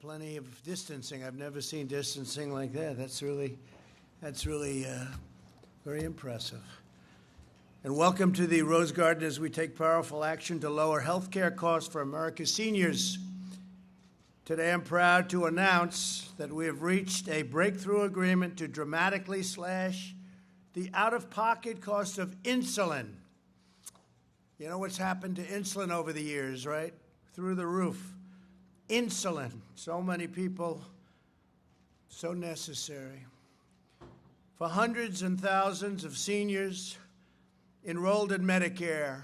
plenty of distancing. I've never seen distancing like that. That's really very impressive. And welcome to the Rose Garden as we take powerful action to lower health care costs for America's seniors. Today I'm proud to announce that we have reached a breakthrough agreement to dramatically slash the out-of-pocket cost of insulin. You know what's happened to insulin over the years, right? Through the roof. Insulin. So many people, so necessary. For hundreds and thousands of seniors enrolled in Medicare,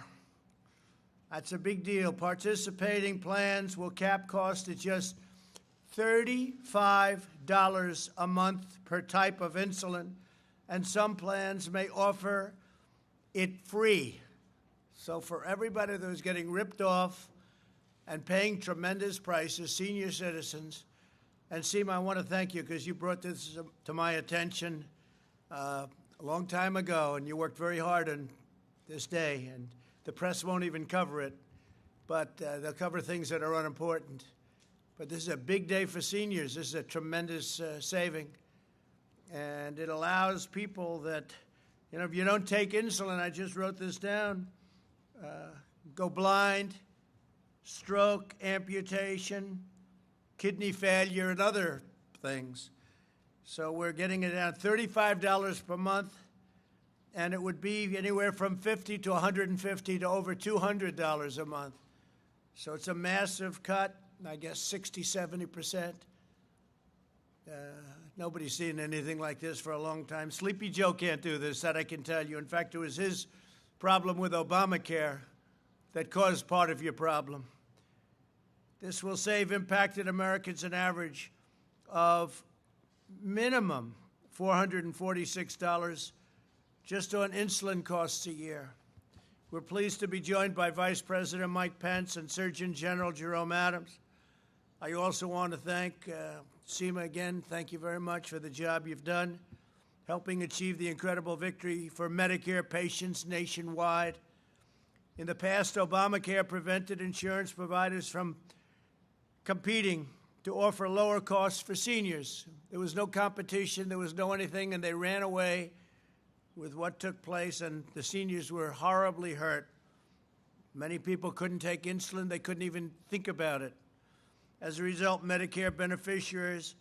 that's a big deal. Participating plans will cap cost at just $35 a month per type of insulin, and some plans may offer it free. So for everybody who's getting ripped off and paying tremendous prices, senior citizens, and Seema, I want to thank you because you brought this to my attention a long time ago, and you worked very hard on this day, and the press won't even cover it, but they'll cover things that are unimportant. But this is a big day for seniors. This is a tremendous saving, and it allows people that, if you don't take insulin, I just wrote this down, go blind, stroke, amputation, kidney failure, and other things. So we're getting it down $35 per month, and it would be anywhere from $50 to $150 to over $200 a month. So it's a massive cut, I guess 60, 70%. Nobody's seen anything like this for a long time. Sleepy Joe can't do this, that I can tell you. In fact, it was his problem with Obamacare that caused part of your problem. This will save impacted Americans an average of minimum $446 just on insulin costs a year. We're pleased to be joined by Vice President Mike Pence and Surgeon General Jerome Adams. I also want to thank Seema again. Thank you very much for the job you've done, helping achieve the incredible victory for Medicare patients nationwide. In the past, Obamacare prevented insurance providers from competing to offer lower costs for seniors. There was no competition, there was no anything, and they ran away with what took place, and the seniors were horribly hurt. Many people couldn't take insulin, they couldn't even think about it. As a result, Medicare beneficiaries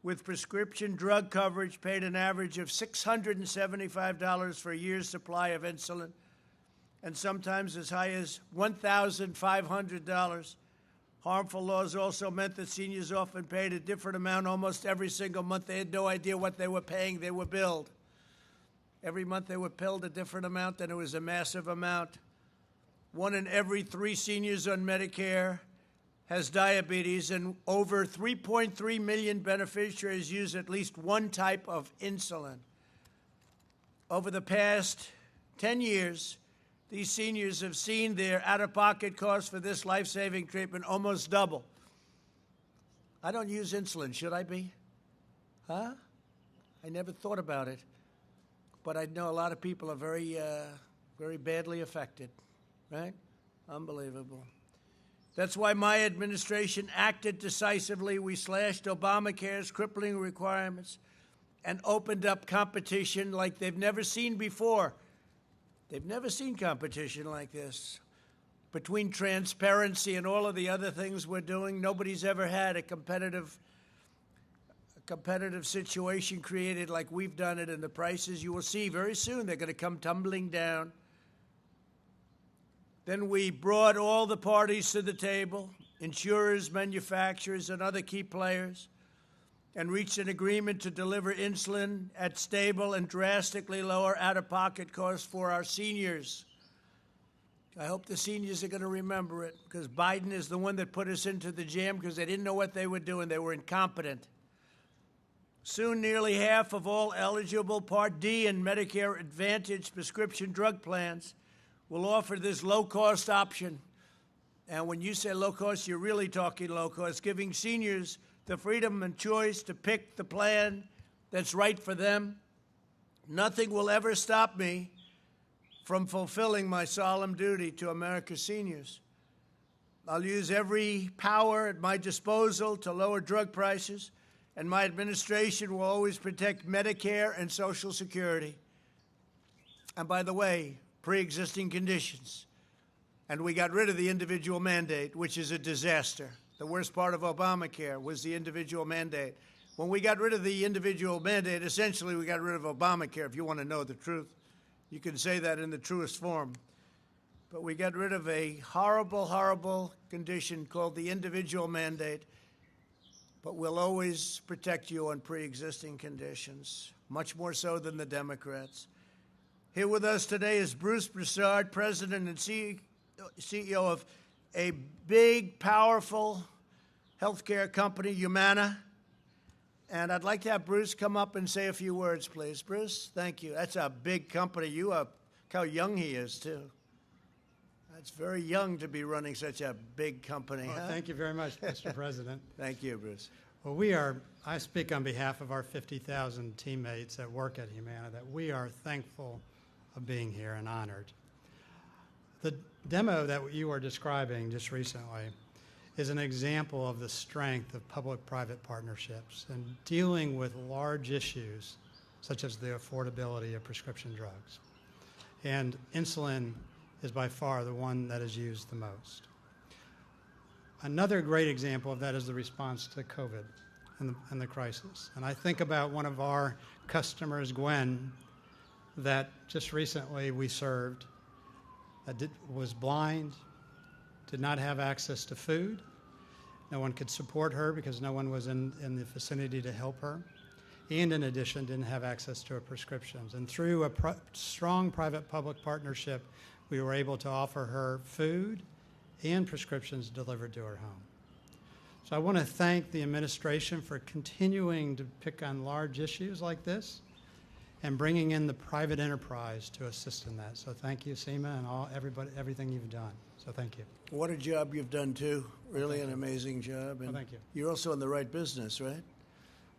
with prescription drug coverage paid an average of $675 for a year's supply of insulin, and sometimes as high as $1,500. Harmful laws also meant that seniors often paid a different amount almost every single month. They had no idea what they were paying. They were billed. Every month they were billed a different amount, and it was a massive amount. 1 in every 3 seniors on Medicare has diabetes, and over 3.3 million beneficiaries use at least one type of insulin. Over the past 10 years, these seniors have seen their out-of-pocket costs for this life-saving treatment almost double. I don't use insulin. Should I be? Huh? I never thought about it. But I know a lot of people are very badly affected, right? Unbelievable. That's why my administration acted decisively. We slashed Obamacare's crippling requirements and opened up competition like they've never seen before. They've never seen competition like this. Between transparency and all of the other things we're doing, nobody's ever had a competitive situation created like we've done it, and the prices you will see very soon, they're going to come tumbling down. Then we brought all the parties to the table, insurers, manufacturers, and other key players, and reached an agreement to deliver insulin at stable and drastically lower out-of-pocket costs for our seniors. I hope the seniors are going to remember it, because Biden is the one that put us into the jam because they didn't know what they were doing. They were incompetent. Soon, nearly half of all eligible Part D and Medicare Advantage prescription drug plans will offer this low-cost option. And when you say low-cost, you're really talking low-cost, giving seniors the freedom and choice to pick the plan that's right for them. Nothing will ever stop me from fulfilling my solemn duty to America's seniors. I'll use every power at my disposal to lower drug prices, and my administration will always protect Medicare and Social Security. And by the way, pre-existing conditions. And we got rid of the individual mandate, which is a disaster. The worst part of Obamacare was the individual mandate. When we got rid of the individual mandate, essentially we got rid of Obamacare, if you want to know the truth. You can say that in the truest form. But we got rid of a horrible, horrible condition called the individual mandate. But we'll always protect you on pre-existing conditions, much more so than the Democrats. Here with us today is Bruce Broussard, President and CEO of a big, powerful healthcare company, Humana. And I'd like to have Bruce come up and say a few words, please. Bruce, thank you. That's a big company. Look how young he is, too. That's very young to be running such a big company. Well, thank you very much, Mr. President. Thank you, Bruce. Well, I speak on behalf of our 50,000 teammates that work at Humana, that we are thankful of being here and honored. The demo that you were describing just recently is an example of the strength of public-private partnerships and dealing with large issues such as the affordability of prescription drugs. And insulin is by far the one that is used the most. Another great example of that is the response to COVID and the crisis. And I think about one of our customers, Gwen, that just recently we served, that was blind, did not have access to food. No one could support her because no one was in the vicinity to help her. And in addition, didn't have access to her prescriptions. And through a strong private-public partnership, we were able to offer her food and prescriptions delivered to her home. So I want to thank the administration for continuing to pick on large issues like this and bringing in the private enterprise to assist in that. So thank you, Seema, and everything you've done. So thank you. What a job you've done, too. Really an amazing job. And thank you. You're also in the right business, right?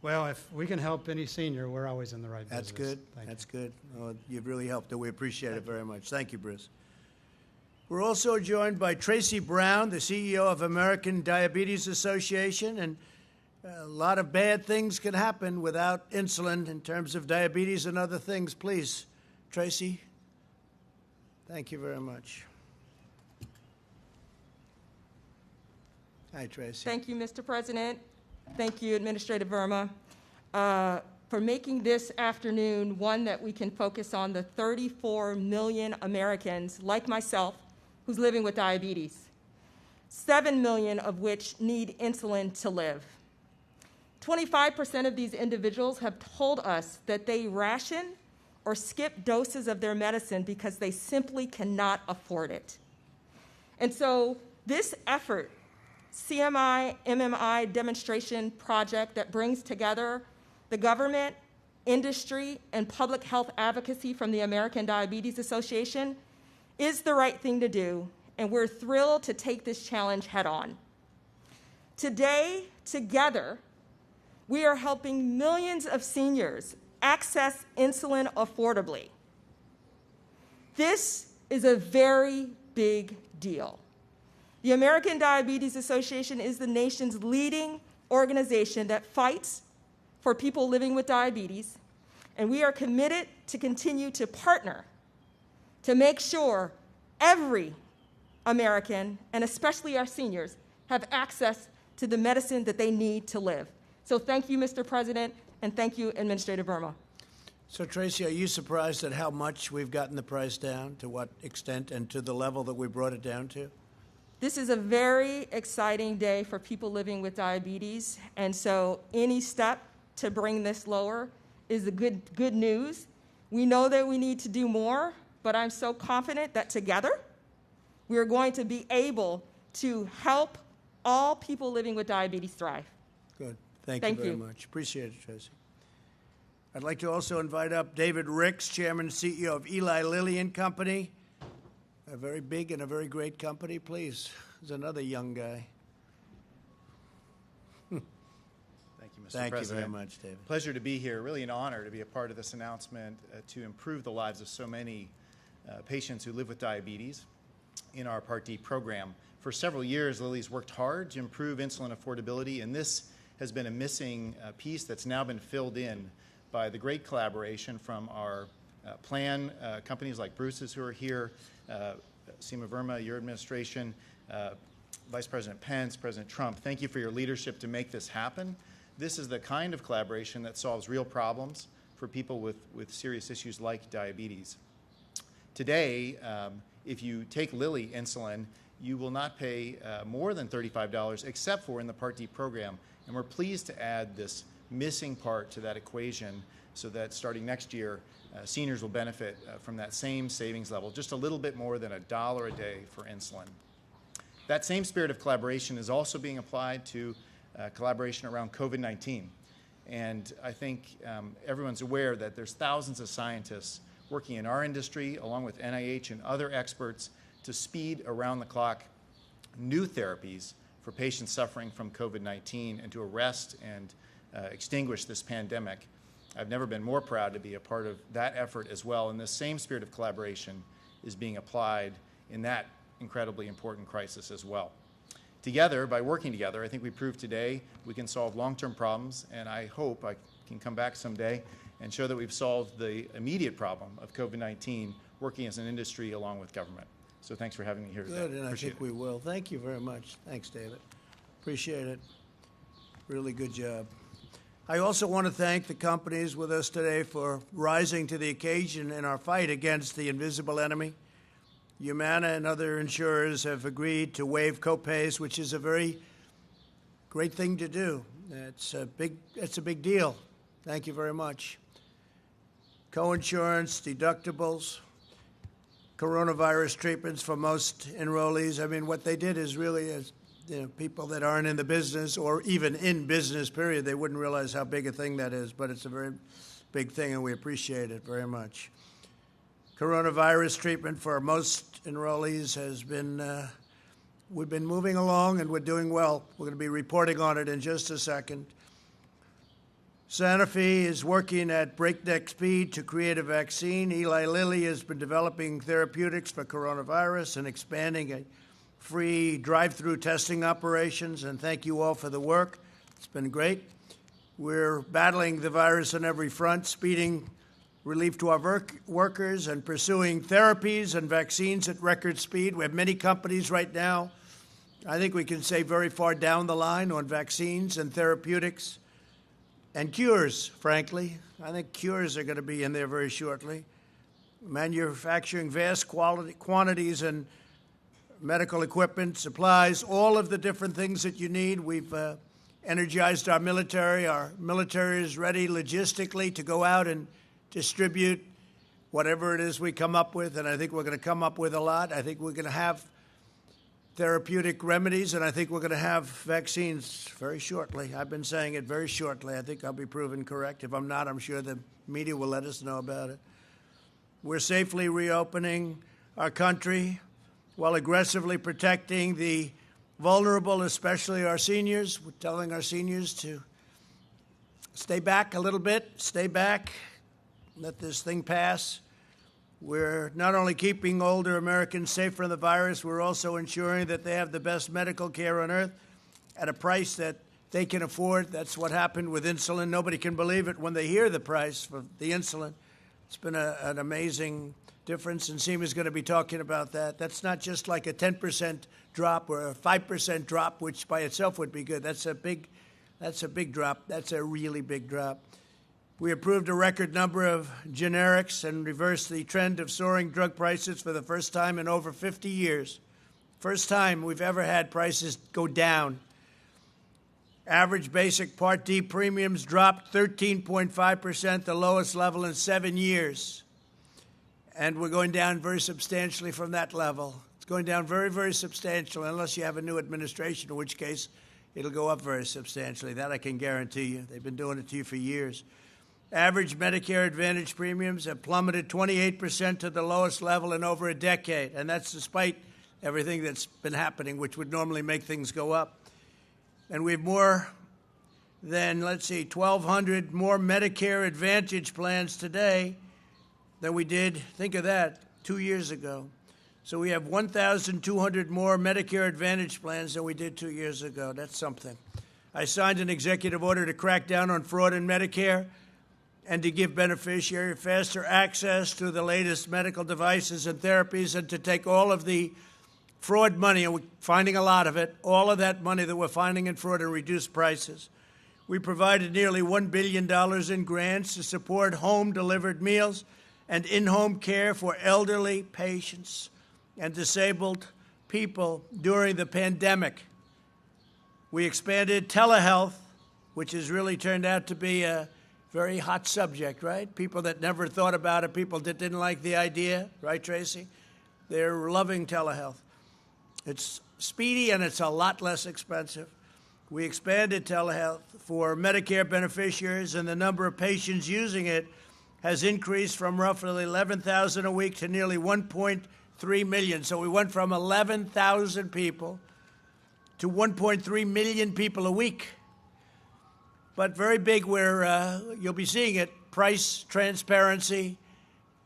Well, if we can help any senior, we're always in the right business. That's good. That's good. Oh, you've really helped, and we appreciate it very much. Thank you, Bruce. We're also joined by Tracy Brown, the CEO of American Diabetes Association, and a lot of bad things can happen without insulin in terms of diabetes and other things. Please, Tracy. Thank you very much. Hi, Tracy. Thank you, Mr. President. Thank you, Administrator Verma, for making this afternoon one that we can focus on the 34 million Americans, like myself, who's living with diabetes, 7 million of which need insulin to live. 25% of these individuals have told us that they ration or skip doses of their medicine because they simply cannot afford it. And so this effort, CMI, MMI demonstration project that brings together the government, industry, and public health advocacy from the American Diabetes Association is the right thing to do, and we're thrilled to take this challenge head on. Today, together, we are helping millions of seniors access insulin affordably. This is a very big deal. The American Diabetes Association is the nation's leading organization that fights for people living with diabetes, and we are committed to continue to partner to make sure every American, and especially our seniors, have access to the medicine that they need to live. So thank you, Mr. President, and thank you, Administrator Verma. So, Tracy, are you surprised at how much we've gotten the price down, to what extent, and to the level that we brought it down to? This is a very exciting day for people living with diabetes, and so any step to bring this lower is the good news. We know that we need to do more, but I'm so confident that together we are going to be able to help all people living with diabetes thrive. Good. Thank you very much. Appreciate it, Tracy. I'd like to also invite up David Ricks, Chairman and CEO of Eli Lilly and Company, a very big and a very great company. Please, there's another young guy. Thank you, Mr. Thank President. you very much, David. Pleasure to be here. Really an honor to be a part of this announcement to improve the lives of so many patients who live with diabetes. in our Part D program. For several years, Lilly's worked hard to improve insulin affordability, and this has been a missing piece that's now been filled in by the great collaboration from our plan companies like Bruce's who are here, Seema Verma, your administration, Vice President Pence, President Trump. Thank you for your leadership to make this happen. This is the kind of collaboration that solves real problems for people with serious issues like diabetes. Today, if you take Lilly insulin, you will not pay more than $35 except for in the Part D program. And we're pleased to add this missing part to that equation so that starting next year, seniors will benefit from that same savings level, just a little bit more than $1 a day for insulin. That same spirit of collaboration is also being applied to collaboration around COVID-19. And I think everyone's aware that there's thousands of scientists working in our industry, along with NIH and other experts, to speed around-the-clock new therapies for patients suffering from COVID-19 and to arrest and extinguish this pandemic. I've never been more proud to be a part of that effort as well, and this same spirit of collaboration is being applied in that incredibly important crisis as well. Together, by working together, I think we proved today we can solve long-term problems, and I hope I can come back someday and show that we've solved the immediate problem of COVID-19 working as an industry along with government. So thanks for having me here today. Good, and I think we will. Thank you very much. Thanks, David. Appreciate it. Really good job. I also want to thank the companies with us today for rising to the occasion in our fight against the invisible enemy. Humana and other insurers have agreed to waive copays, which is a very great thing to do. It's a big deal. Thank you very much. Coinsurance, deductibles, coronavirus treatments for most enrollees. I mean, what they did is really, people that aren't in the business or even in business, period, they wouldn't realize how big a thing that is, but it's a very big thing, and we appreciate it very much. Coronavirus treatment for most enrollees has been, we've been moving along, and we're doing well. We're going to be reporting on it in just a second. Sanofi is working at breakneck speed to create a vaccine. Eli Lilly has been developing therapeutics for coronavirus and expanding a free drive-through testing operations, and thank you all for the work. It's been great. We're battling the virus on every front, speeding relief to our workers and pursuing therapies and vaccines at record speed. We have many companies right now, I think we can say very far down the line on vaccines and therapeutics and cures, frankly. I think cures are going to be in there very shortly. Manufacturing vast quantities and medical equipment, supplies, all of the different things that you need. We've energized our military. Our military is ready logistically to go out and distribute whatever it is we come up with, and I think we're going to come up with a lot. I think we're going to have therapeutic remedies, and I think we're going to have vaccines very shortly. I've been saying it very shortly. I think I'll be proven correct. If I'm not, I'm sure the media will let us know about it. We're safely reopening our country while aggressively protecting the vulnerable, especially our seniors. We're telling our seniors to stay back a little bit, stay back, let this thing pass. We're not only keeping older Americans safe from the virus, we're also ensuring that they have the best medical care on earth at a price that they can afford. That's what happened with insulin. Nobody can believe it when they hear the price for the insulin. It's been an amazing difference, and Seema's going to be talking about that. That's not just like a 10% drop or a 5% drop, which by itself would be good. That's a big drop. That's a really big drop. We approved a record number of generics and reversed the trend of soaring drug prices for the first time in over 50 years. First time we've ever had prices go down. Average basic Part D premiums dropped 13.5%, the lowest level in 7 years. And we're going down very substantially from that level. It's going down very, very substantially, unless you have a new administration, in which case it'll go up very substantially. That I can guarantee you. They've been doing it to you for years. Average Medicare Advantage premiums have plummeted 28% to the lowest level in over a decade, and that's despite everything that's been happening, which would normally make things go up. And we have more than, 1,200 more Medicare Advantage plans today than we did, think of that, 2 years ago. So we have 1,200 more Medicare Advantage plans than we did 2 years ago. That's something. I signed an executive order to crack down on fraud in Medicare and to give beneficiaries faster access to the latest medical devices and therapies, and to take all of the fraud money, and we're finding a lot of it, all of that money that we're finding in fraud, and reduce prices. We provided nearly $1 billion in grants to support home-delivered meals and in-home care for elderly patients and disabled people during the pandemic. We expanded telehealth, which has really turned out to be a very hot subject, right? People that never thought about it, people that didn't like the idea, right, Tracy? They're loving telehealth. It's speedy and it's a lot less expensive. We expanded telehealth for Medicare beneficiaries, and the number of patients using it has increased from roughly 11,000 a week to nearly 1.3 million. So we went from 11,000 people to 1.3 million people a week. But very big, where you'll be seeing it, price transparency.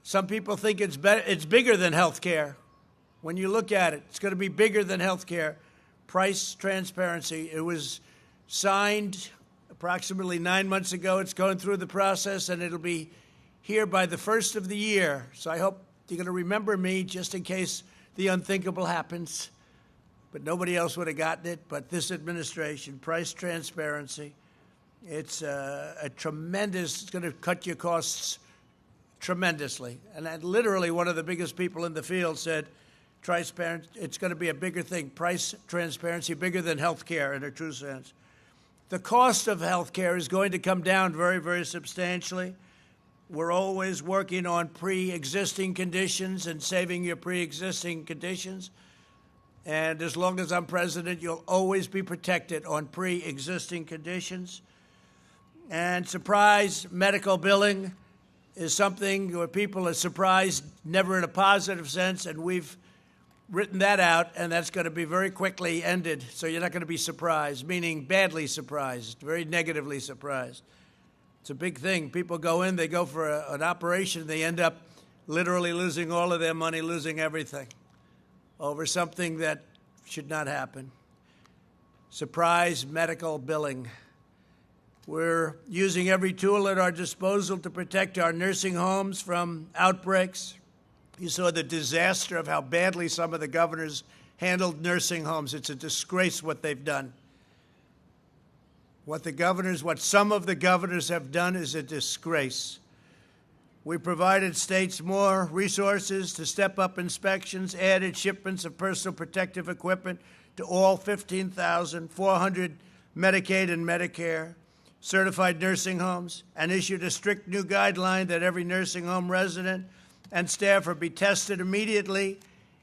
Some people think it's bigger than health care. When you look at it, it's going to be bigger than health care. Price transparency. It was signed approximately 9 months ago. It's going through the process, and it'll be here by the first of the year. So I hope you're going to remember me just in case the unthinkable happens. But nobody else would have gotten it but this administration. Price transparency. It's a tremendous, it's going to cut your costs tremendously. And literally one of the biggest people in the field said, transparent, it's going to be a bigger thing. Price transparency, bigger than health care in a true sense. The cost of health care is going to come down very, very substantially. We're always working on pre-existing conditions and saving your pre-existing conditions. And as long as I'm president, you'll always be protected on pre-existing conditions. And surprise medical billing is something where people are surprised, never in a positive sense, and we've written that out, and that's going to be very quickly ended. So you're not going to be surprised, meaning badly surprised, very negatively surprised. It's a big thing. People go in, they go for an operation, they end up literally losing all of their money, losing everything over something that should not happen. Surprise medical billing. We're using every tool at our disposal to protect our nursing homes from outbreaks. You saw the disaster of how badly some of the governors handled nursing homes. It's a disgrace what they've done. What some of the governors have done is a disgrace. We provided states more resources to step up inspections, added shipments of personal protective equipment to all 15,400 Medicaid and Medicare certified nursing homes, and issued a strict new guideline that every nursing home resident and staffer be tested immediately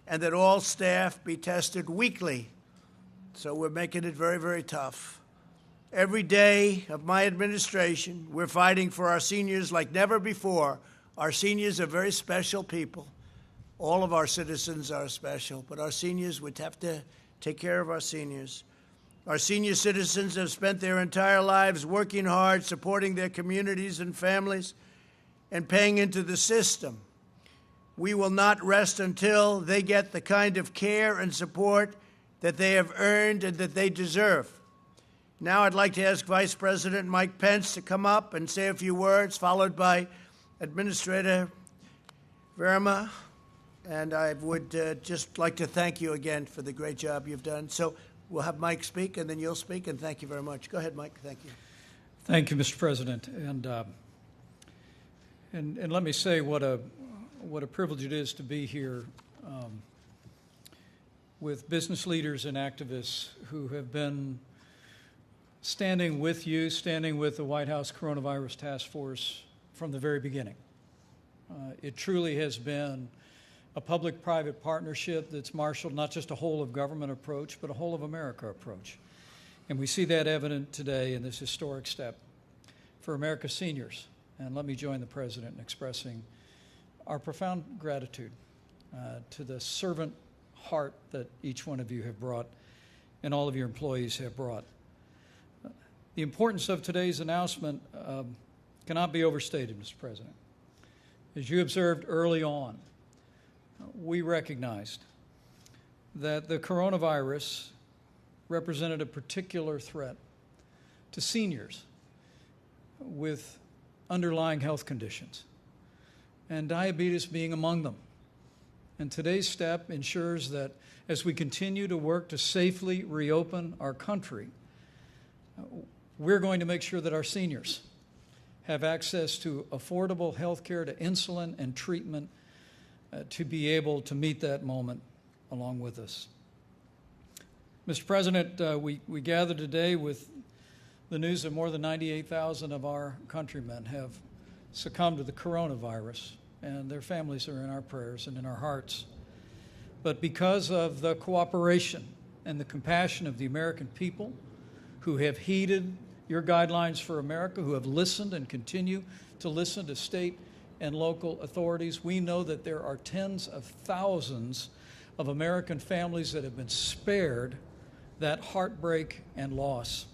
and that all staff be tested weekly. So we're making it very, very tough. Every day of my administration, we're fighting for our seniors like never before. Our seniors are very special people. All of our citizens are special, but our seniors, we'd have to take care of our seniors. Our senior citizens have spent their entire lives working hard, supporting their communities and families, and paying into the system. We will not rest until they get the kind of care and support that they have earned and that they deserve. Now I'd like to ask Vice President Mike Pence to come up and say a few words, followed by Administrator Verma. And I would just like to thank you again for the great job you've done. So we'll have Mike speak, and then you'll speak, and thank you very much. Go ahead, Mike. Thank you. Thank you, Mr. President. And let me say what a privilege it is to be here with business leaders and activists who have been standing with you, standing with the White House Coronavirus Task Force from the very beginning. It truly has been a public-private partnership that's marshaled not just a whole-of-government approach, but a whole-of-America approach. And we see that evident today in this historic step for America's seniors. And let me join the President in expressing our profound gratitude to the servant heart that each one of you have brought and all of your employees have brought. The importance of today's announcement cannot be overstated, Mr. President. As you observed early on, we recognized that the coronavirus represented a particular threat to seniors with underlying health conditions, and diabetes being among them. And today's step ensures that as we continue to work to safely reopen our country, we're going to make sure that our seniors have access to affordable health care, to insulin and treatment, to be able to meet that moment along with us. Mr. President, we gather today with the news that more than 98,000 of our countrymen have succumbed to the coronavirus, and their families are in our prayers and in our hearts. But because of the cooperation and the compassion of the American people who have heeded your guidelines for America, who have listened and continue to listen to state and local authorities, we know that there are tens of thousands of American families that have been spared that heartbreak and loss.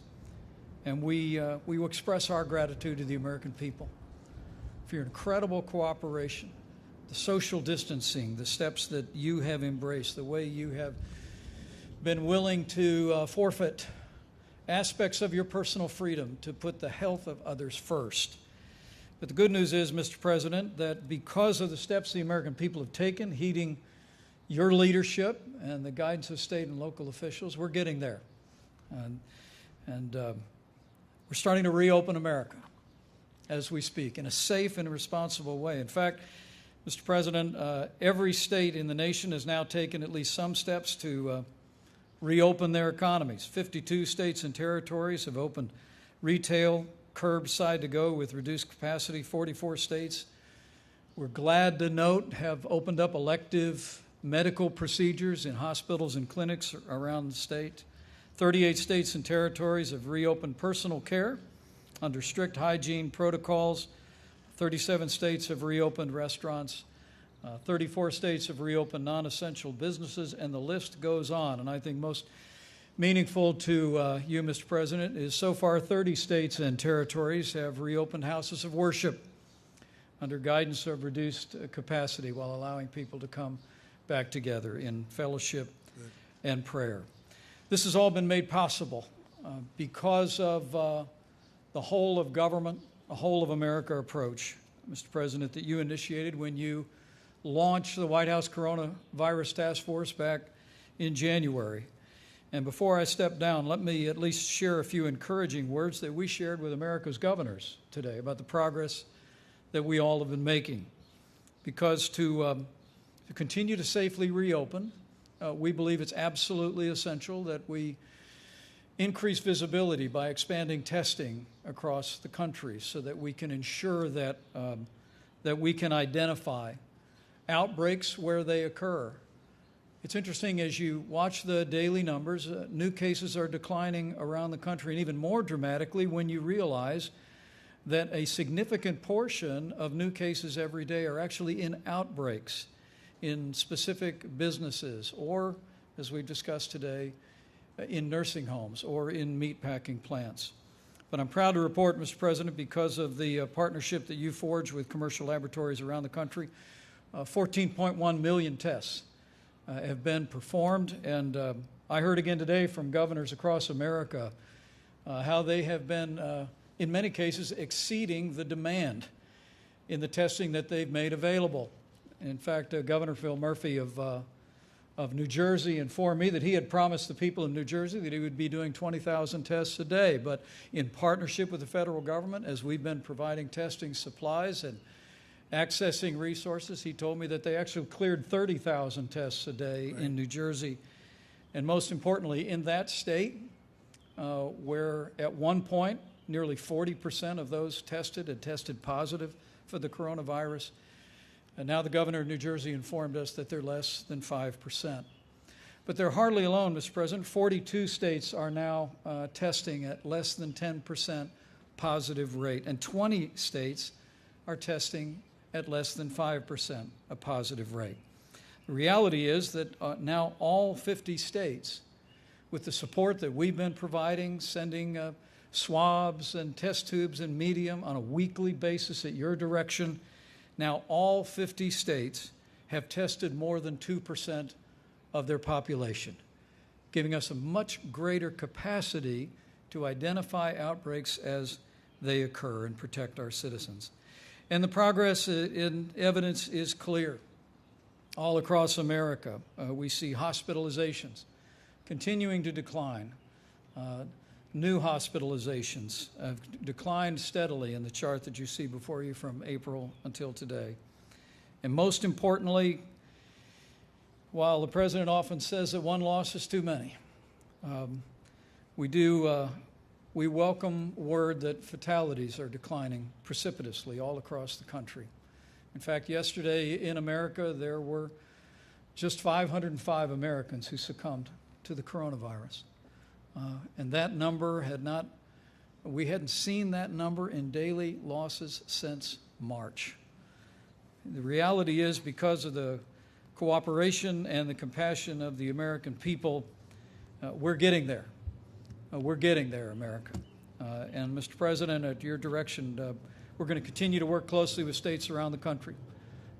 And we will express our gratitude to the American people for your incredible cooperation, the social distancing, the steps that you have embraced, the way you have been willing to forfeit aspects of your personal freedom to put the health of others first. But the good news is, Mr. President, that because of the steps the American people have taken, heeding your leadership and the guidance of state and local officials, we're getting there. And we're starting to reopen America as we speak in a safe and responsible way. In fact, Mr. President, every state in the nation has now taken at least some steps to reopen their economies. 52 states and territories have opened retail, curbside to go with reduced capacity. 44 states, we're glad to note, have opened up elective medical procedures in hospitals and clinics around the state. 38 states and territories have reopened personal care under strict hygiene protocols. 37 states have reopened restaurants. 34 states have reopened non-essential businesses, and the list goes on. And I think most meaningful to you, Mr. President, is so far 30 states and territories have reopened houses of worship under guidance of reduced capacity while allowing people to come back together in fellowship and prayer. This has all been made possible because of the whole of government, a whole of America approach, Mr. President, that you initiated when you launched the White House Coronavirus Task Force back in January. And before I step down, let me at least share a few encouraging words that we shared with America's governors today about the progress that we all have been making. Because to continue to safely reopen, we believe it's absolutely essential that we increase visibility by expanding testing across the country so that we can ensure that, that we can identify outbreaks where they occur. It's interesting, as you watch the daily numbers, new cases are declining around the country, and even more dramatically when you realize that a significant portion of new cases every day are actually in outbreaks in specific businesses or, as we've discussed today, in nursing homes or in meatpacking plants. But I'm proud to report, Mr. President, because of the partnership that you forged with commercial laboratories around the country, 14.1 million tests have been performed. And I heard again today from governors across America how they have been, in many cases, exceeding the demand in the testing that they've made available. In fact, Governor Phil Murphy of New Jersey informed me that he had promised the people in New Jersey that he would be doing 20,000 tests a day. But in partnership with the federal government, as we've been providing testing supplies and accessing resources, he told me that they actually cleared 30,000 tests a day in New Jersey. And most importantly, in that state, where at one point nearly 40% of those tested had tested positive for the coronavirus, and now the governor of New Jersey informed us that they're less than 5%. But they're hardly alone, Mr. President. 42 states are now testing at less than 10% positive rate, and 20 states are testing at less than 5% a positive rate. The reality is that now all 50 states, with the support that we've been providing, sending swabs and test tubes and medium on a weekly basis at your direction, now all 50 states have tested more than 2% of their population, giving us a much greater capacity to identify outbreaks as they occur and protect our citizens. And the progress in evidence is clear. All across America, we see hospitalizations continuing to decline. New hospitalizations have declined steadily in the chart that you see before you from April until today. And most importantly, while the president often says that one loss is too many, we welcome word that fatalities are declining precipitously all across the country. In fact, yesterday in America, there were just 505 Americans who succumbed to the coronavirus. And that number we hadn't seen that number in daily losses since March. The reality is, because of the cooperation and the compassion of the American people, we're getting there. We're getting there, America. And Mr. President, at your direction, we're going to continue to work closely with states around the country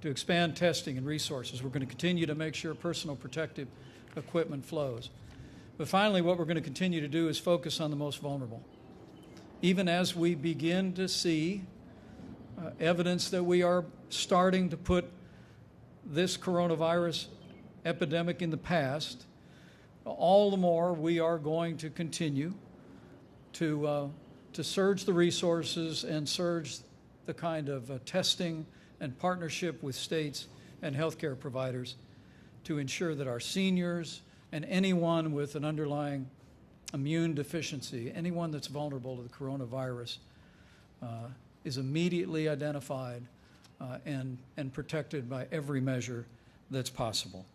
to expand testing and resources. We're going to continue to make sure personal protective equipment flows. But finally, what we're going to continue to do is focus on the most vulnerable. Even as we begin to see evidence that we are starting to put this coronavirus epidemic in the past, all the more we are going to continue to surge the resources and surge the kind of testing and partnership with states and healthcare providers to ensure that our seniors and anyone with an underlying immune deficiency, anyone that's vulnerable to the coronavirus, is immediately identified and protected by every measure that's possible.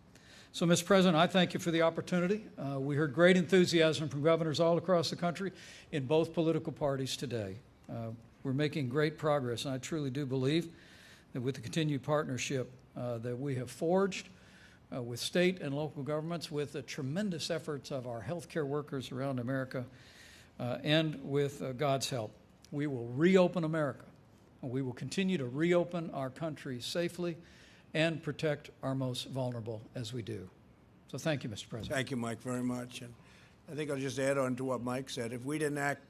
So, Mr. President, I thank you for the opportunity. We heard great enthusiasm from governors all across the country in both political parties today. We're making great progress, and I truly do believe that with the continued partnership that we have forged with state and local governments, with the tremendous efforts of our healthcare workers around America, and with God's help, we will reopen America. We will continue to reopen our country safely and protect our most vulnerable as we do. So thank you, Mr. President. Thank you, Mike, very much. And I think I'll just add on to what Mike said. If we didn't act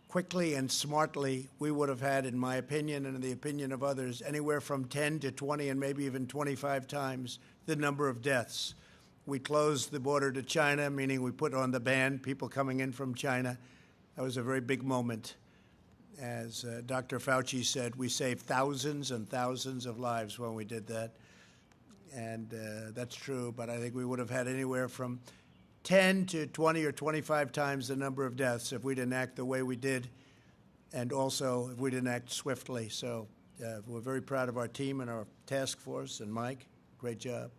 quickly and smartly, we would have had, in my opinion and in the opinion of others, anywhere from 10 to 20 and maybe even 25 times the number of deaths. We closed the border to China, meaning we put on the ban, people coming in from China. That was a very big moment. As Dr. Fauci said, we saved thousands and thousands of lives when we did that. And that's true, but I think we would have had anywhere from 10 to 20 or 25 times the number of deaths if we didn't act the way we did, and also if we didn't act swiftly. So we're very proud of our team and our task force, and Mike, great job.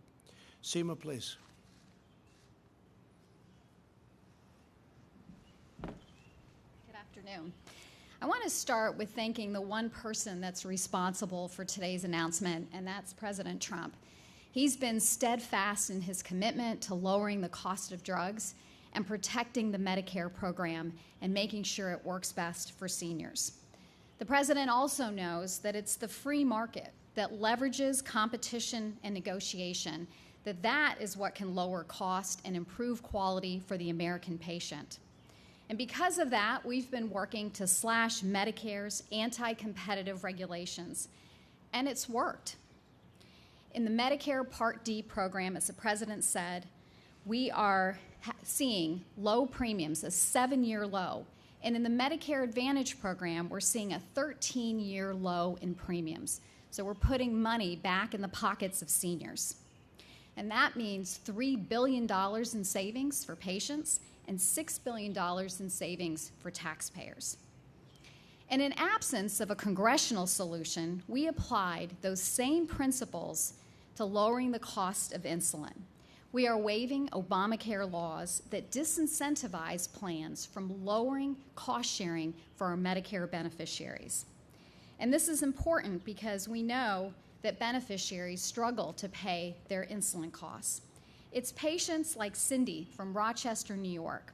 Seema, please. Good afternoon. I want to start with thanking the one person that's responsible for today's announcement, and that's President Trump. He's been steadfast in his commitment to lowering the cost of drugs and protecting the Medicare program and making sure it works best for seniors. The president also knows that it's the free market that leverages competition and negotiation, that is what can lower cost and improve quality for the American patient. And because of that, we've been working to slash Medicare's anti-competitive regulations, and it's worked. In the Medicare Part D program, as the president said, we are seeing low premiums, a 7-year low. And in the Medicare Advantage program, we're seeing a 13-year low in premiums. So we're putting money back in the pockets of seniors. And that means $3 billion in savings for patients and $6 billion in savings for taxpayers. And in absence of a congressional solution, we applied those same principles to lowering the cost of insulin. We are waiving Obamacare laws that disincentivize plans from lowering cost sharing for our Medicare beneficiaries. And this is important because we know that beneficiaries struggle to pay their insulin costs. It's patients like Cindy from Rochester, New York.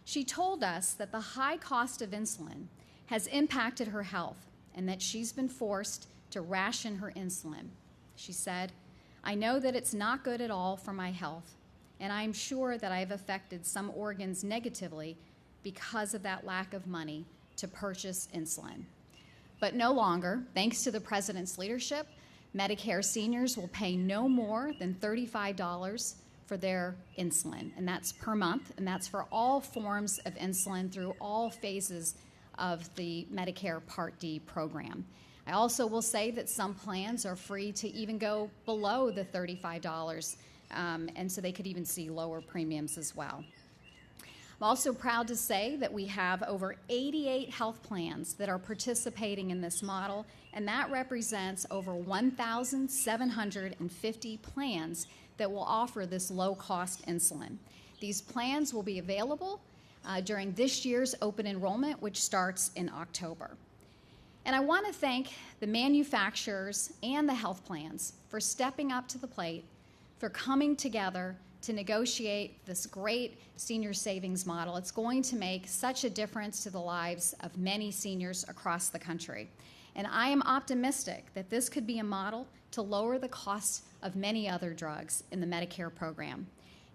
She told us that the high cost of insulin has impacted her health and that she's been forced to ration her insulin. She said, I know that it's not good at all for my health, and I'm sure that I've affected some organs negatively because of that lack of money to purchase insulin. But no longer, thanks to the President's leadership, Medicare seniors will pay no more than $35 for their insulin, and that's per month, and that's for all forms of insulin through all phases of the Medicare Part D program. I also will say that some plans are free to even go below the $35, and so they could even see lower premiums as well. I'm also proud to say that we have over 88 health plans that are participating in this model, and that represents over 1,750 plans that will offer this low-cost insulin. These plans will be available during this year's open enrollment, which starts in October. And I want to thank the manufacturers and the health plans for stepping up to the plate, for coming together to negotiate this great senior savings model. It's going to make such a difference to the lives of many seniors across the country. And I am optimistic that this could be a model to lower the cost of many other drugs in the Medicare program.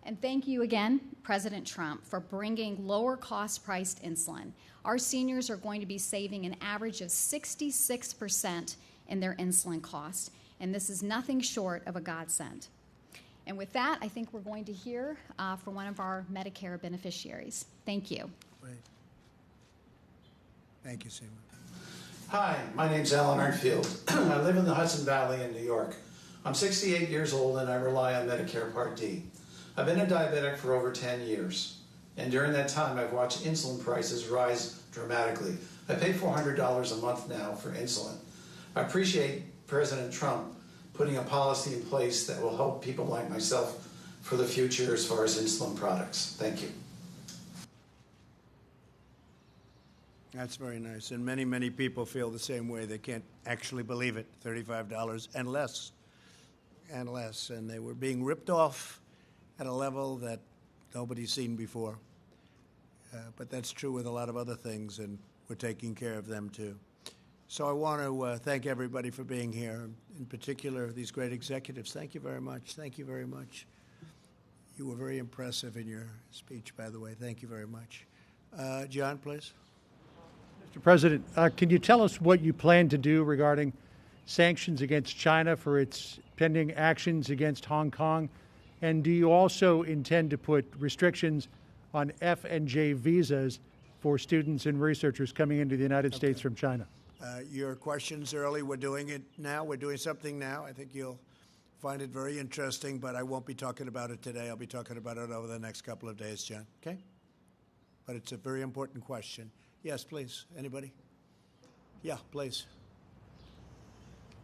And thank you again, President Trump, for bringing lower cost priced insulin. Our seniors are going to be saving an average of 66% in their insulin cost, and this is nothing short of a godsend. And with that, I think we're going to hear from one of our Medicare beneficiaries. Thank you. Great. Thank you, Seema. Hi, my name's Alan Artfield. I live in the Hudson Valley in New York. I'm 68 years old and I rely on Medicare Part D. I've been a diabetic for over 10 years. And during that time, I've watched insulin prices rise dramatically. I pay $400 a month now for insulin. I appreciate President Trump putting a policy in place that will help people like myself for the future as far as insulin products. Thank you. That's very nice. And many, many people feel the same way. They can't actually believe it. $35 and less. And less. And they were being ripped off at a level that nobody's seen before. But that's true with a lot of other things, and we're taking care of them too. So I want to thank everybody for being here, in particular these great executives. Thank you very much. Thank you very much. You were very impressive in your speech, by the way. Thank you very much. John, please. Mr. President, can you tell us what you plan to do regarding sanctions against China for its pending actions against Hong Kong? And do you also intend to put restrictions on F and J visas for students and researchers coming into the United States from China? Your question's early. We're doing it now. We're doing something now. I think you'll find it very interesting, but I won't be talking about it today. I'll be talking about it over the next couple of days, John. Okay? But it's a very important question. Yes, please. Anybody? Yeah, please.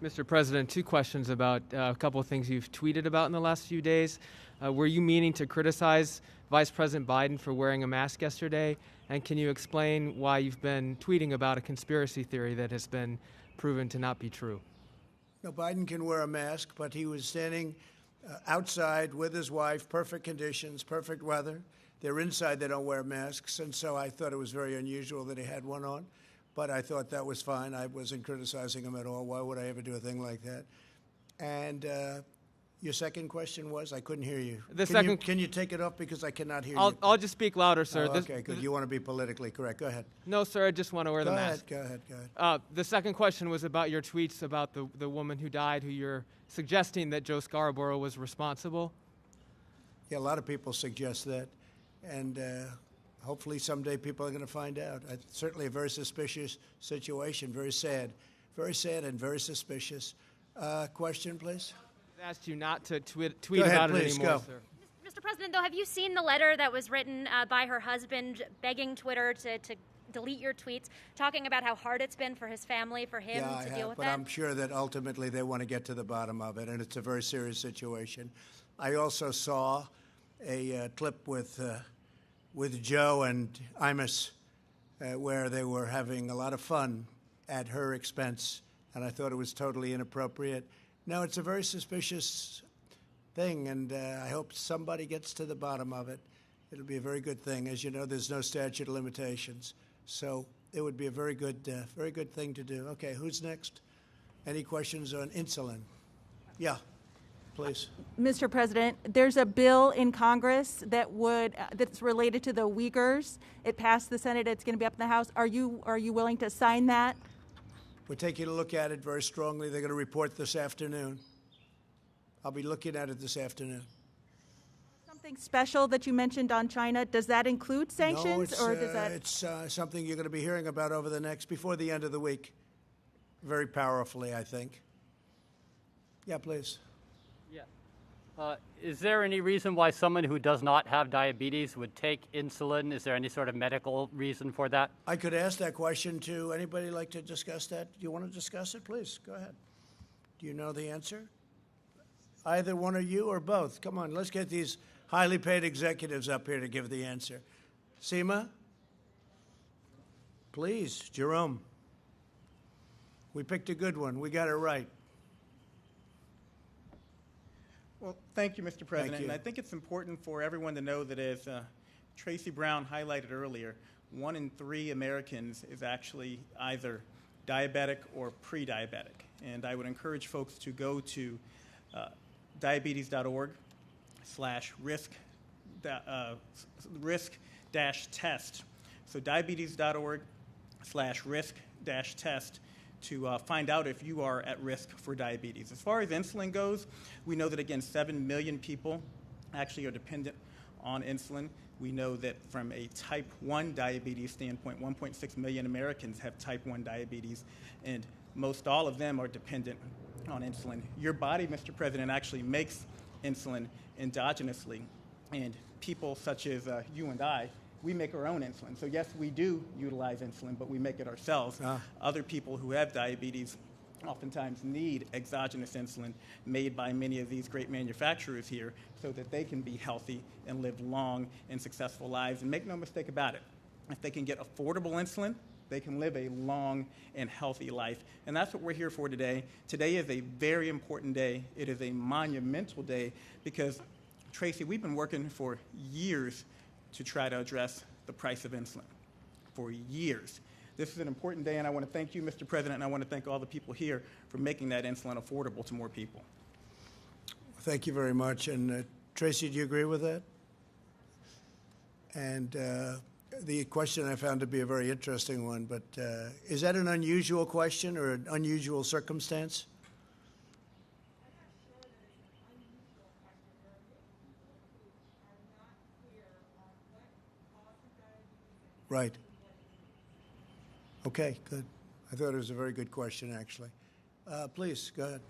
Mr. President, two questions about a couple of things you've tweeted about in the last few days. Were you meaning to criticize Vice President Biden for wearing a mask yesterday? And can you explain why you've been tweeting about a conspiracy theory that has been proven to not be true? No, Biden can wear a mask, but he was standing outside with his wife, perfect conditions, perfect weather. They're inside, they don't wear masks, and so I thought it was very unusual that he had one on. But I thought that was fine. I wasn't criticizing him at all. Why would I ever do a thing like that? And your second question was? I couldn't hear you. Can you take it off because I cannot hear you? I'll just speak louder, sir. Oh, okay, good. You want to be politically correct. Go ahead. No, sir, I just want to wear the mask. Go ahead. The second question was about your tweets about the woman who died, who you're suggesting that Joe Scarborough was responsible. Yeah, a lot of people suggest that. And hopefully someday people are going to find out. It's certainly a very suspicious situation, very sad and very suspicious. Question, please? I asked you not to tweet about it anymore, sir. Mr. President, though, have you seen the letter that was written by her husband begging Twitter to delete your tweets, talking about how hard it's been for his family, for him to deal with that? But I'm sure that ultimately they want to get to the bottom of it, and it's a very serious situation. I also saw a clip with Joe and Imus where they were having a lot of fun at her expense, and I thought it was totally inappropriate. No, it's a very suspicious thing, and I hope somebody gets to the bottom of it. It'll be a very good thing. As you know, there's no statute of limitations, so it would be a very good thing to do. Okay, who's next? Any questions on insulin? Yeah, please. Mr. President, there's a bill in Congress that's related to the Uyghurs. It passed the Senate. It's going to be up in the House. Are you willing to sign that? We're taking a look at it very strongly. They're going to report this afternoon. I'll be looking at it this afternoon. Something special that you mentioned on China, does that include sanctions? No, or does that? It's something you're going to be hearing about before the end of the week, very powerfully, I think. Yeah, please. Yeah. Is there any reason why someone who does not have diabetes would take insulin? Is there any sort of medical reason for that? I could ask that question to anybody like to discuss that. Do you want to discuss it? Please, go ahead. Do you know the answer? Either one of you or both. Come on, let's get these highly paid executives up here to give the answer. Seema? Please, Jerome. We picked a good one. We got it right. Well, thank you, Mr. President. Thank you. And I think it's important for everyone to know that, as Tracy Brown highlighted earlier, 1 in 3 Americans is actually either diabetic or pre-diabetic. And I would encourage folks to go to diabetes.org/risk-test. So diabetes.org/risk-test to find out if you are at risk for diabetes. As far as insulin goes, we know that, again, 7 million people actually are dependent on insulin. We know that from a type 1 diabetes standpoint, 1.6 million Americans have type 1 diabetes, and most all of them are dependent on insulin. Your body, Mr. President, actually makes insulin endogenously, and people such as you and I, we make our own insulin. So yes, we do utilize insulin, but we make it ourselves. Other people who have diabetes oftentimes need exogenous insulin made by many of these great manufacturers here so that they can be healthy and live long and successful lives. And make no mistake about it, if they can get affordable insulin, they can live a long and healthy life. And that's what we're here for today. Today is a very important day. It is a monumental day because, Tracy, we've been working for years to try to address the price of insulin. For years. This is an important day, and I want to thank you, Mr. President, and I want to thank all the people here for making that insulin affordable to more people. Thank you very much. And Tracy, do you agree with that? And the question I found to be a very interesting one, but is that an unusual question or an unusual circumstance? Right. Okay, good. I thought it was a very good question, actually. Please, go ahead.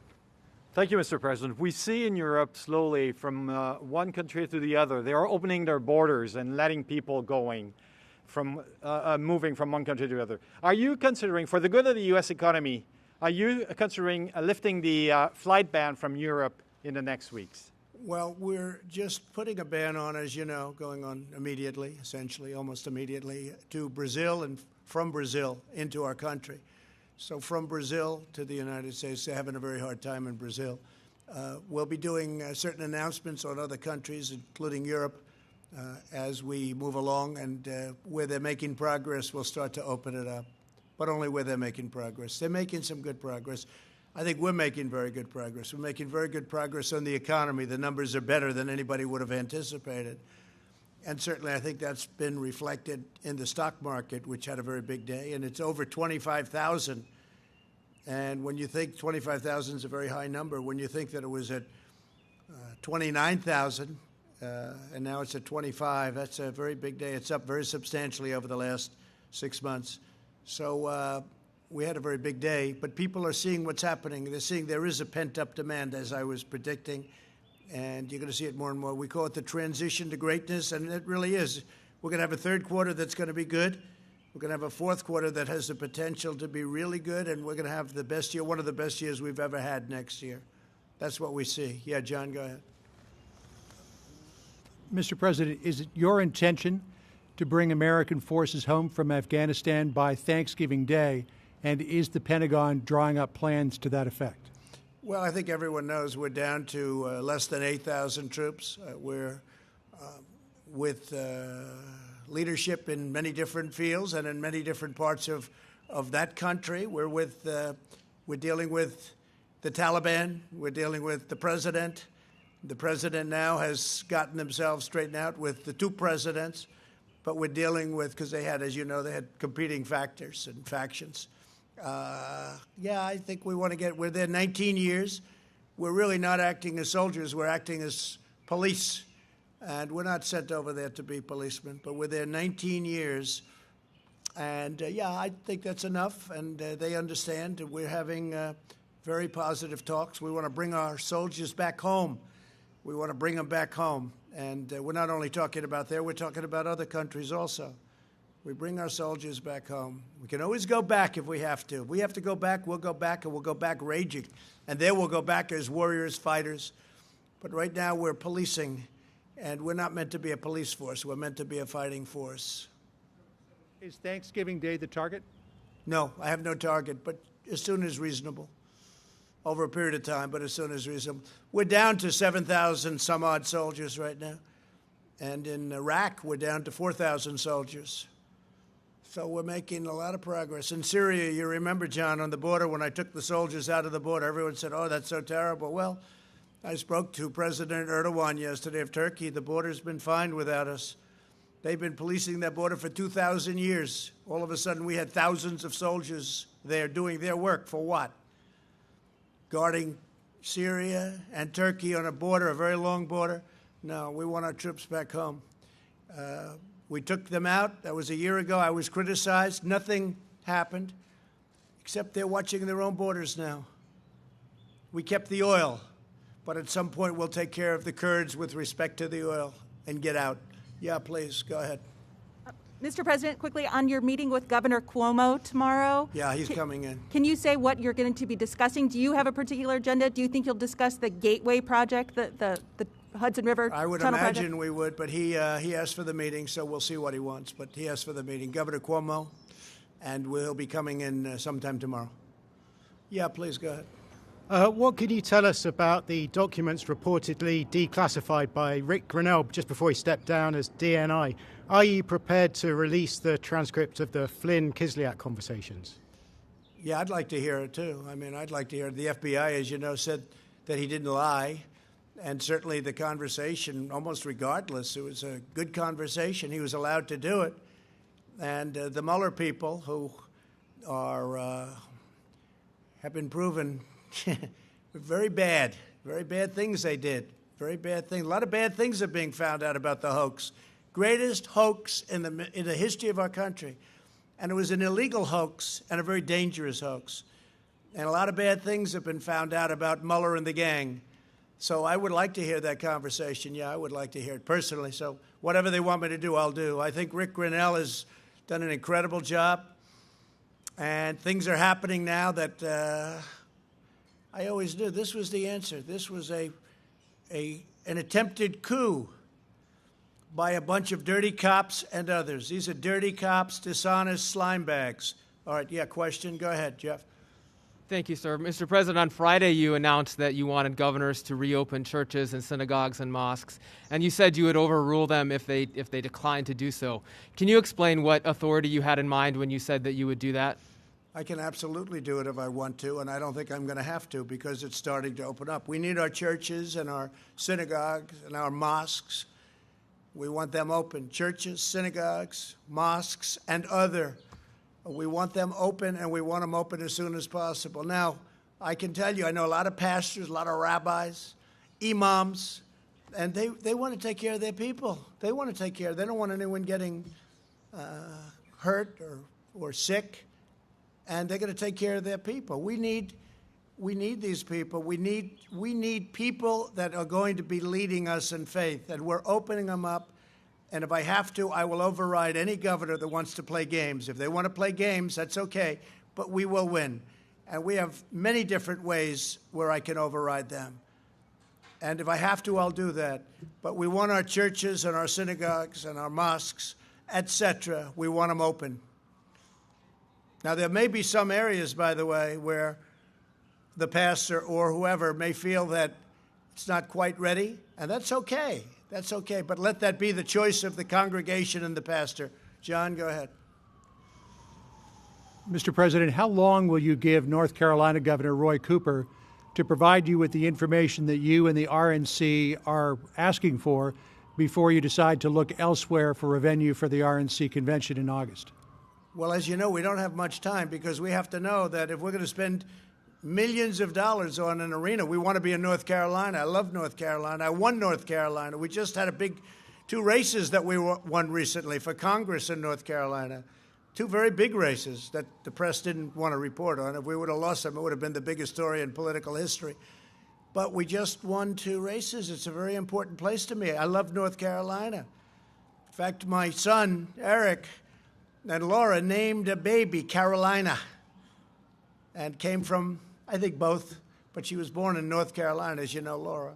Thank you, Mr. President. We see in Europe slowly from one country to the other, they are opening their borders and letting people going from moving from one country to the other. Are you considering, for the good of the U.S. economy, are you considering lifting the flight ban from Europe in the next weeks? Well, we're just putting a ban on, as you know, going on immediately, essentially, almost immediately, to Brazil and from Brazil into our country. So from Brazil to the United States, they're having a very hard time in Brazil. We'll be doing certain announcements on other countries, including Europe, as we move along. And where they're making progress, we'll start to open it up, but only where they're making progress. They're making some good progress. I think we're making very good progress. We're making very good progress on the economy. The numbers are better than anybody would have anticipated. And certainly I think that's been reflected in the stock market, which had a very big day, and it's over 25,000. And when you think 25,000 is a very high number, when you think that it was at 29,000 and now it's at 25, that's a very big day. It's up very substantially over the last 6 months. So we had a very big day, but people are seeing what's happening. They're seeing there is a pent-up demand, as I was predicting, and you're going to see it more and more. We call it the transition to greatness, and it really is. We're going to have a third quarter that's going to be good. We're going to have a fourth quarter that has the potential to be really good, and we're going to have the best year, one of the best years we've ever had next year. That's what we see. Yeah, John, go ahead. Mr. President, is it your intention to bring American forces home from Afghanistan by Thanksgiving Day? And is the Pentagon drawing up plans to that effect? Well, I think everyone knows we're down to less than 8,000 troops. We're with leadership in many different fields and in many different parts of that country. We're dealing with the Taliban. We're dealing with the president. The president now has gotten themselves straightened out with the two presidents, but we're dealing with, because they had, as you know, they had competing factors and factions. Yeah, I think we want to get, we're there 19 years. We're really not acting as soldiers, we're acting as police. And we're not sent over there to be policemen, but we're there 19 years. And yeah, I think that's enough, and they understand. We're having very positive talks. We want to bring our soldiers back home. We want to bring them back home. And we're not only talking about there, we're talking about other countries also. We bring our soldiers back home. We can always go back if we have to. If we have to go back, and we'll go back raging. And there we'll go back as warriors, fighters. But right now we're policing, and we're not meant to be a police force. We're meant to be a fighting force. Is Thanksgiving Day the target? No, I have no target, but as soon as reasonable. Over a period of time, but as soon as reasonable. We're down to 7,000 some odd soldiers right now. And in Iraq, we're down to 4,000 soldiers. So we're making a lot of progress. In Syria, you remember, John, on the border, when I took the soldiers out of the border, everyone said, oh, that's so terrible. Well, I spoke to President Erdogan yesterday of Turkey. The border's been fine without us. They've been policing that border for 2,000 years. All of a sudden, we had thousands of soldiers there doing their work. For what? Guarding Syria and Turkey on a border, a very long border. No, we want our troops back home. We took them out. That was a year ago. I was criticized. Nothing happened, except they're watching their own borders now. We kept the oil, but at some point we'll take care of the Kurds with respect to the oil and get out. Yeah, please, go ahead. Mr. President, quickly, on your meeting with Governor Cuomo tomorrow. Yeah, he's coming in. Can you say what you're going to be discussing? Do you have a particular agenda? Do you think you'll discuss the Gateway project, the Hudson River I would Tunnel imagine project? we would, but he asked for the meeting, so we'll see what he wants. But he asked for the meeting. Governor Cuomo, and we'll be coming in sometime tomorrow. Yeah, please, go ahead. What can you tell us about the documents reportedly declassified by Rick Grinnell just before he stepped down as DNI? Are you prepared to release the transcript of the Flynn-Kislyak conversations? Yeah, I'd like to hear it, too. I mean, I'd like to hear it. The FBI, as you know, said that he didn't lie. And certainly the conversation, almost regardless, it was a good conversation. He was allowed to do it. And the Mueller people, who are have been proven very bad things they did. Very bad things. A lot of bad things are being found out about the hoax. Greatest hoax in the history of our country. And it was an illegal hoax and a very dangerous hoax. And a lot of bad things have been found out about Mueller and the gang. So I would like to hear that conversation. Yeah, I would like to hear it personally. So whatever they want me to do, I'll do. I think Rick Grinnell has done an incredible job. And things are happening now that I always knew this was the answer. This was an attempted coup by a bunch of dirty cops and others. These are dirty cops, dishonest slime bags. All right, yeah, question? Go ahead, Jeff. Thank you, sir. Mr. President, on Friday you announced that you wanted governors to reopen churches and synagogues and mosques, and you said you would overrule them if they declined to do so. Can you explain what authority you had in mind when you said that you would do that? I can absolutely do it if I want to, and I don't think I'm going to have to because it's starting to open up. We need our churches and our synagogues and our mosques. We want them open. Churches, synagogues, mosques, and other. We want them open, and we want them open as soon as possible. Now, I can tell you, I know a lot of pastors, a lot of rabbis, imams, and they want to take care of their people. They want to take care. They don't want anyone getting hurt or sick, and they're going to take care of their people. We need these people. We need people that are going to be leading us in faith, and we're opening them up. And if I have to, I will override any governor that wants to play games. If they want to play games, that's okay, but we will win. And we have many different ways where I can override them. And if I have to, I'll do that. But we want our churches and our synagogues and our mosques, etc., we want them open. Now, there may be some areas, by the way, where the pastor or whoever may feel that it's not quite ready, and that's okay. That's okay, but let that be the choice of the congregation and the pastor. John, go ahead. Mr. President, how long will you give North Carolina Governor Roy Cooper to provide you with the information that you and the RNC are asking for before you decide to look elsewhere for a venue for the RNC convention in August? Well, as you know, we don't have much time because we have to know that if we're going to spend millions of dollars on an arena, we want to be in North Carolina. I love North Carolina. I won North Carolina. We just had two races that we won recently for Congress in North Carolina. Two very big races that the press didn't want to report on. If we would have lost them, it would have been the biggest story in political history. But we just won two races. It's a very important place to me. I love North Carolina. In fact, my son, Eric, and Laura named a baby Carolina and came from, I think, both, but she was born in North Carolina, as you know, Laura.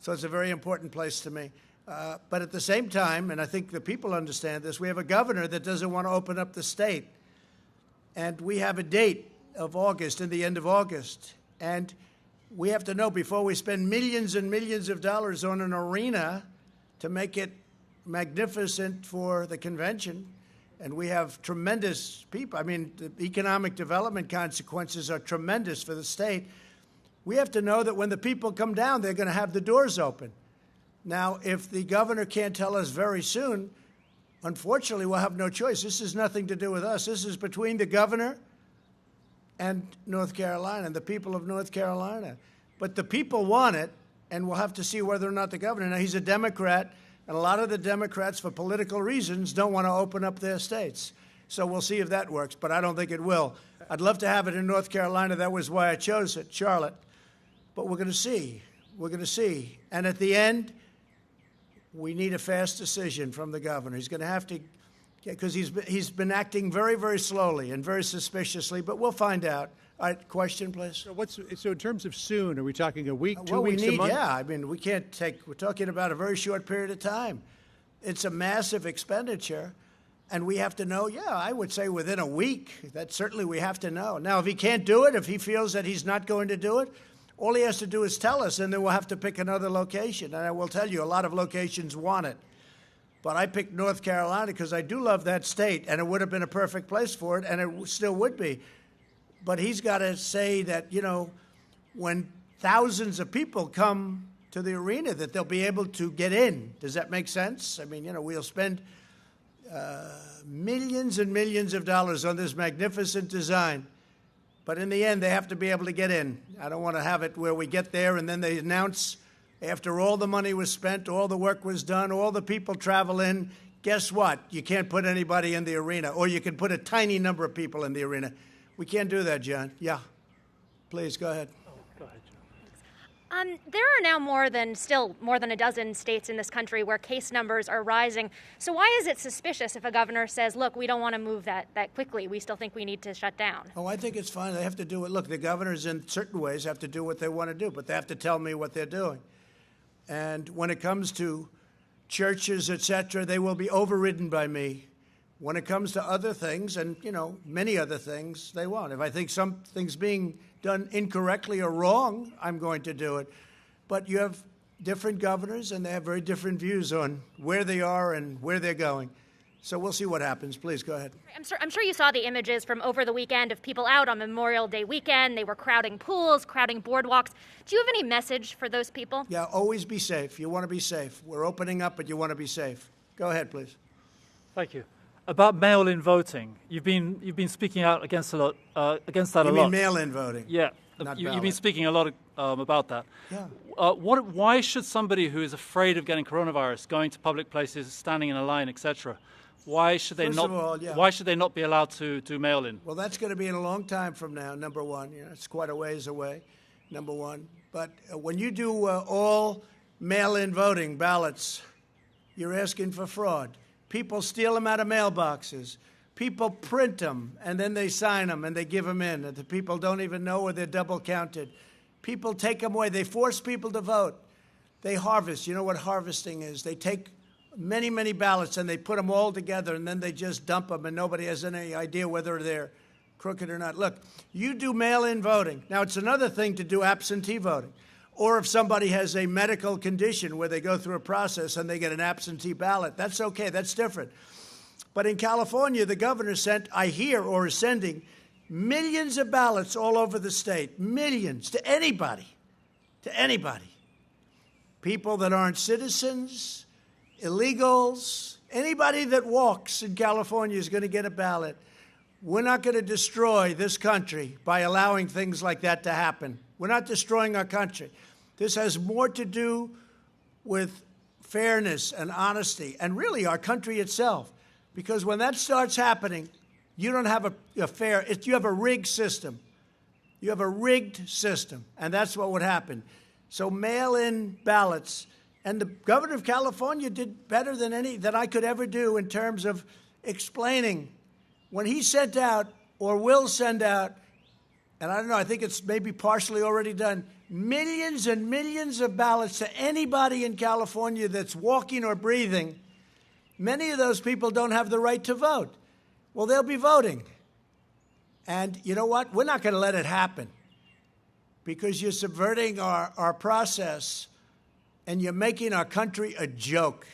So it's a very important place to me. But at the same time, and I think the people understand this, we have a governor that doesn't want to open up the state. And we have a date of August, in the end of August. And we have to know before we spend millions and millions of dollars on an arena to make it magnificent for the convention. And we have tremendous people. I mean, the economic development consequences are tremendous for the state. We have to know that when the people come down, they're going to have the doors open. Now, if the governor can't tell us very soon, unfortunately, we'll have no choice. This has nothing to do with us. This is between the governor and North Carolina and the people of North Carolina. But the people want it, and we'll have to see whether or not the governor. Now, he's a Democrat, and a lot of the Democrats, for political reasons, don't want to open up their states. So we'll see if that works, but I don't think it will. I'd love to have it in North Carolina. That was why I chose it, Charlotte. But we're going to see. We're going to see. And at the end, we need a fast decision from the governor. He's going to have to, because he's been acting very, very slowly and very suspiciously, but we'll find out. All right, question, please. So in terms of soon, are we talking a week, 2 weeks, a month? Yeah, I mean, we can't we're talking about a very short period of time. It's a massive expenditure, and we have to know, I would say within a week. That certainly we have to know. Now, if he can't do it, if he feels that he's not going to do it, all he has to do is tell us, and then we'll have to pick another location. And I will tell you, a lot of locations want it. But I picked North Carolina because I do love that state, and it would have been a perfect place for it, and it still would be. But he's got to say that, when thousands of people come to the arena, that they'll be able to get in. Does that make sense? I mean, we'll spend millions and millions of dollars on this magnificent design. But in the end, they have to be able to get in. I don't want to have it where we get there and then they announce, after all the money was spent, all the work was done, all the people travel in, guess what? You can't put anybody in the arena, or you can put a tiny number of people in the arena. We can't do that, John. Yeah. Please, go ahead. There are now still more than a dozen states in this country where case numbers are rising. So why is it suspicious if a governor says, look, we don't want to move that quickly. We still think we need to shut down? Oh, I think it's fine. They have to do it. Look, the governors in certain ways have to do what they want to do, but they have to tell me what they're doing. And when it comes to churches, et cetera, they will be overridden by me. When it comes to other things, and, many other things, they won't. If I think something's being done incorrectly or wrong, I'm going to do it. But you have different governors, and they have very different views on where they are and where they're going. So we'll see what happens. Please, go ahead. I'm sure you saw the images from over the weekend of people out on Memorial Day weekend. They were crowding pools, crowding boardwalks. Do you have any message for those people? Yeah, always be safe. You want to be safe. We're opening up, but you want to be safe. Go ahead, please. Thank you. About mail-in voting, you've been speaking out against that a lot. You mean mail-in voting? Yeah, you've been speaking a lot about that. Yeah. Why should somebody who is afraid of getting coronavirus, going to public places, standing in a line, etc., why should they Why should they not be allowed to do mail-in? Well, that's going to be in a long time from now. Number one, it's quite a ways away. Number one, but when you do all mail-in voting ballots, you're asking for fraud. People steal them out of mailboxes. People print them, and then they sign them, and they give them in. And the people don't even know where they're double counted. People take them away. They force people to vote. They harvest. You know what harvesting is? They take many, many ballots, and they put them all together, and then they just dump them, and nobody has any idea whether they're crooked or not. Look, you do mail-in voting. Now, it's another thing to do absentee voting. Or if somebody has a medical condition where they go through a process and they get an absentee ballot, that's okay, that's different. But in California, the governor sent, is sending millions of ballots all over the state, millions, to anybody, to anybody. People that aren't citizens, illegals, anybody that walks in California is going to get a ballot. We're not going to destroy this country by allowing things like that to happen. We're not destroying our country. This has more to do with fairness and honesty and really our country itself. Because when that starts happening, you don't have a fair, you have a rigged system. You have a rigged system, and that's what would happen. So mail-in ballots, and the governor of California did better than I could ever do in terms of explaining. When he sent out, or will send out, and I don't know, I think it's maybe partially already done, millions and millions of ballots to anybody in California that's walking or breathing, many of those people don't have the right to vote. Well, they'll be voting. And you know what? We're not going to let it happen because you're subverting our process and you're making our country a joke.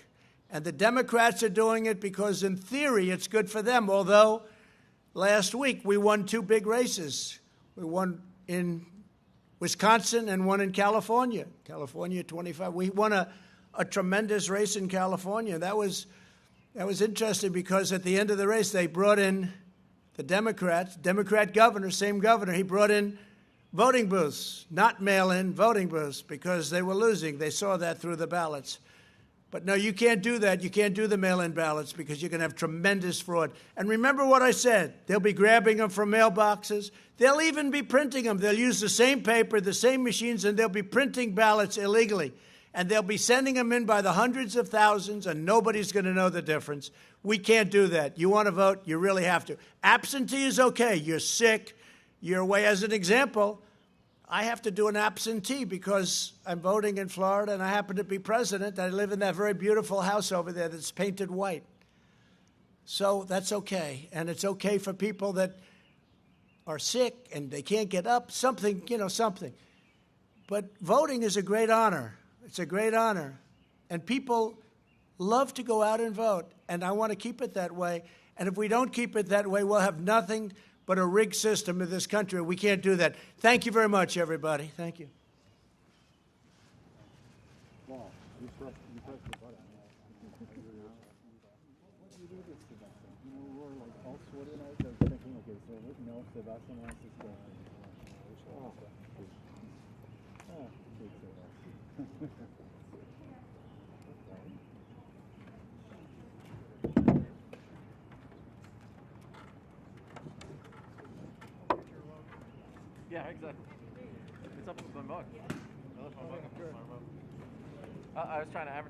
And the Democrats are doing it because, in theory, it's good for them, although last week we won 2 big races. We won in Wisconsin and one in California. California 25. We won a tremendous race in California. That was interesting because at the end of the race they brought in the Democrats, Democrat governor, same governor, he brought in voting booths, not mail-in voting booths, because they were losing. They saw that through the ballots. But no, you can't do that. You can't do the mail-in ballots because you're going to have tremendous fraud. And remember what I said. They'll be grabbing them from mailboxes. They'll even be printing them. They'll use the same paper, the same machines, and they'll be printing ballots illegally. And they'll be sending them in by the hundreds of thousands, and nobody's going to know the difference. We can't do that. You want to vote, you really have to. Absentee is okay. You're sick. You're away. As an example, I have to do an absentee because I'm voting in Florida, and I happen to be president. I live in that very beautiful house over there that's painted white. So that's okay. And it's okay for people that are sick and they can't get up, something. But voting is a great honor. It's a great honor. And people love to go out and vote. And I want to keep it that way. And if we don't keep it that way, we'll have nothing but a rigged system in this country. We can't do that. Thank you very much, everybody. Thank you. Yeah, exactly. It's up to my mug. I was trying to advertise.